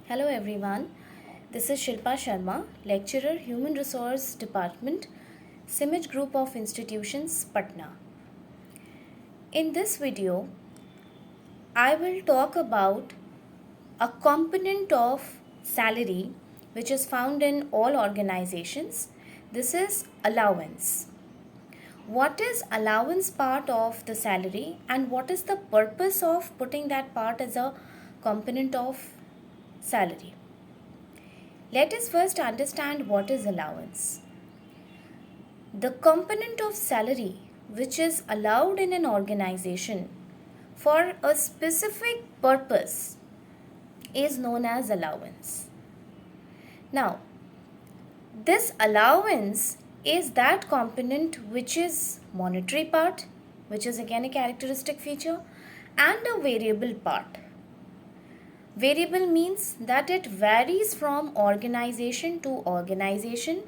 Hello everyone, this is Shilpa Sharma, lecturer, Human Resource Department, Simaj Group of Institutions, Patna. In this video, I will talk about a component of salary which is found in all organizations. This is allowance. What is allowance part of the salary and what is the purpose of putting that part as a component of salary? Let us first understand what is allowance. The component of salary which is allowed in an organization for a specific purpose is known as allowance. Now, this allowance is that component which is monetary part, which is again a characteristic feature, and a variable part. Variable means that it varies from organization to organization,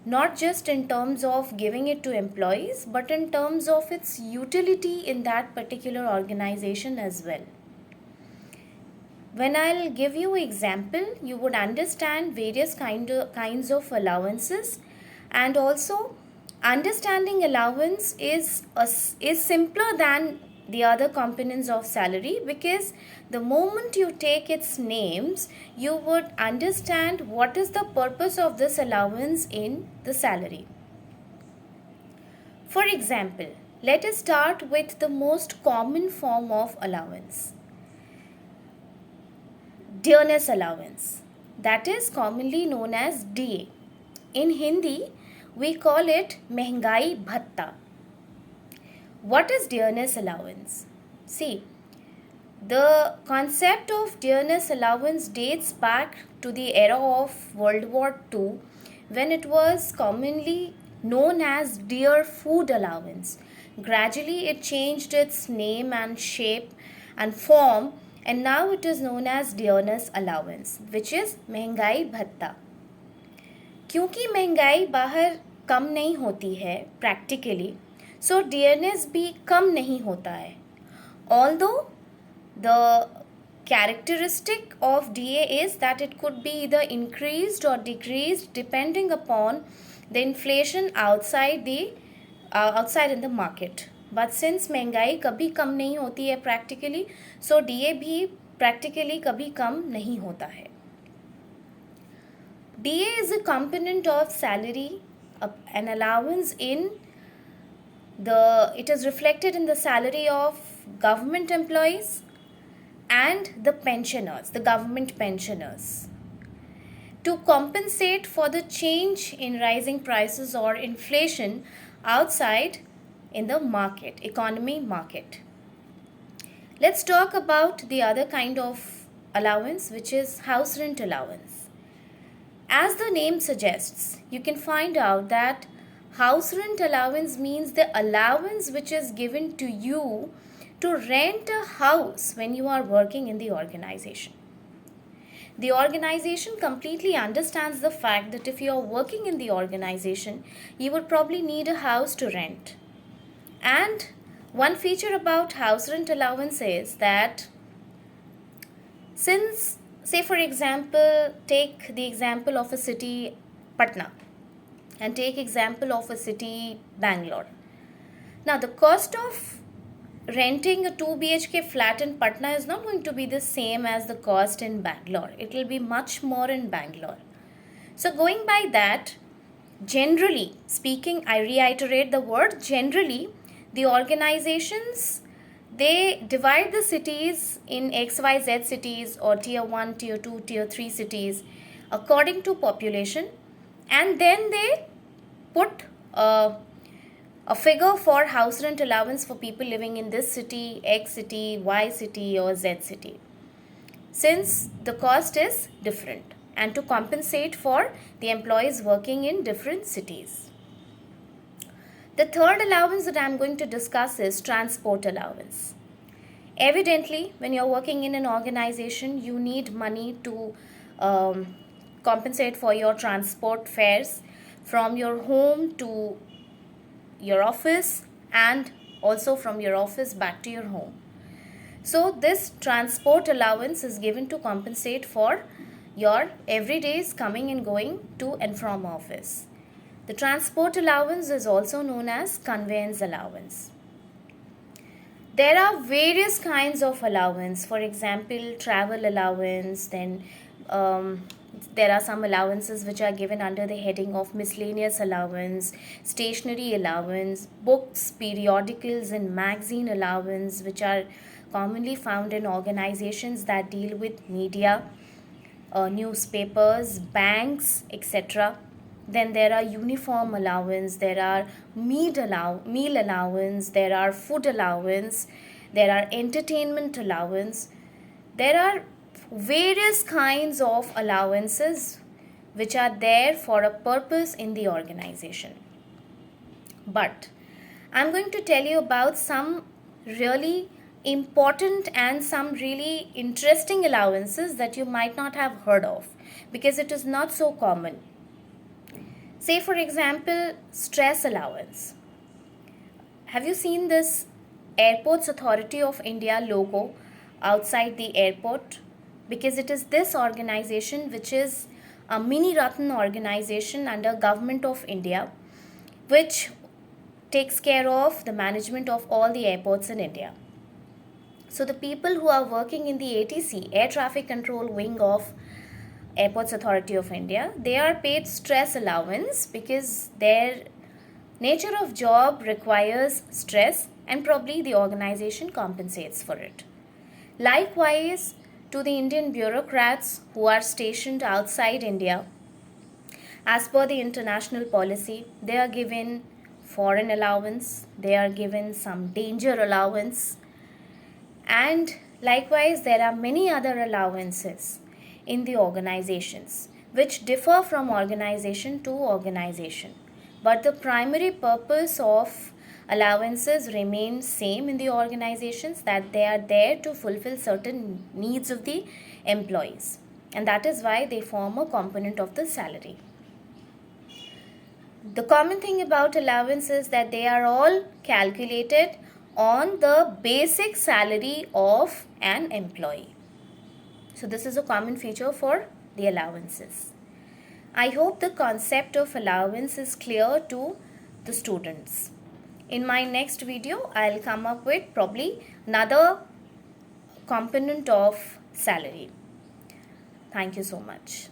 not just in terms of giving it to employees, but in terms of its utility in that particular organization as well. When I'll give you an example, you would understand various kinds of allowances, and also understanding allowance is simpler than the other components of salary, because the moment you take its names, you would understand what is the purpose of this allowance in the salary. For example, let us start with the most common form of allowance, dearness allowance, that is commonly known as DA. In Hindi, we call it Mehengai Bhatta. What is dearness allowance? See, the concept of dearness allowance dates back to the era of World War II, when it was commonly known as dear food allowance. Gradually, it changed its name and shape and form, and now it is known as dearness allowance, which is महंगाई भत्ता. क्योंकि महंगाई बाहर कम नहीं होती है practically, so dearness भी कम नहीं होता है. Although the characteristic of DA is that it could be either increased or decreased depending upon the inflation outside in the market. But since महंगाई कभी कम नहीं होती है practically, so DA भी practically कभी कम नहीं होता है. DA is a component of salary, an allowance it is reflected in the salary of government employees and the pensioners, the government pensioners, to compensate for the change in rising prices or inflation outside in the economy market. Let's talk about the other kind of allowance, which is house rent allowance. As the name suggests, you can find out that house rent allowance means the allowance which is given to you to rent a house when you are working in the organization. The organization completely understands the fact that if you are working in the organization, you would probably need a house to rent. And one feature about house rent allowance is that since, say for example, take the example of a city, Patna, and take example of a city, Bangalore. Now the cost of renting a 2 BHK flat in Patna is not going to be the same as the cost in Bangalore. It will be much more in Bangalore. So going by that, generally speaking, I reiterate the word generally, the organizations, they divide the cities in XYZ cities or tier 1, tier 2, tier 3 cities according to population, and then they put a figure for house rent allowance for people living in this city, X city, Y city or Z city, since the cost is different, and to compensate for the employees working in different cities. The third allowance that I am going to discuss is transport allowance. Evidently, when you're working in an organization, you need money to compensate for your transport fares from your home to your office and also from your office back to your home. So this transport allowance is given to compensate for your everyday's coming and going to and from office. The transport allowance is also known as conveyance allowance. There are various kinds of allowance. For example, travel allowance, then there are some allowances which are given under the heading of miscellaneous allowance, stationery allowance, books, periodicals and magazine allowance, which are commonly found in organizations that deal with media, newspapers, banks, etc. Then there are uniform allowance, there are meal allowance, there are food allowance, there are entertainment allowance. There are various kinds of allowances which are there for a purpose in the organization. But I'm going to tell you about some really important and some really interesting allowances that you might not have heard of because it is not so common. Say, for example, stress allowance. Have you seen this Airports Authority of India logo outside the airport? Because it is this organization which is a mini Ratan organization under Government of India, which takes care of the management of all the airports in India. So the people who are working in the ATC, Air Traffic Control Wing of Airports Authority of India, they are paid stress allowance because their nature of job requires stress and probably the organization compensates for it. Likewise, to the Indian bureaucrats who are stationed outside India, as per the international policy, they are given foreign allowance, they are given some danger allowance, and likewise there are many other allowances in the organizations which differ from organization to organization. But the primary purpose of allowances remains same in the organizations, that they are there to fulfill certain needs of the employees, and that is why they form a component of the salary. The common thing about allowance is that they are all calculated on the basic salary of an employee. So this is a common feature for the allowances. I hope the concept of allowance is clear to the students. In my next video, I'll come up with probably another component of salary. Thank you so much.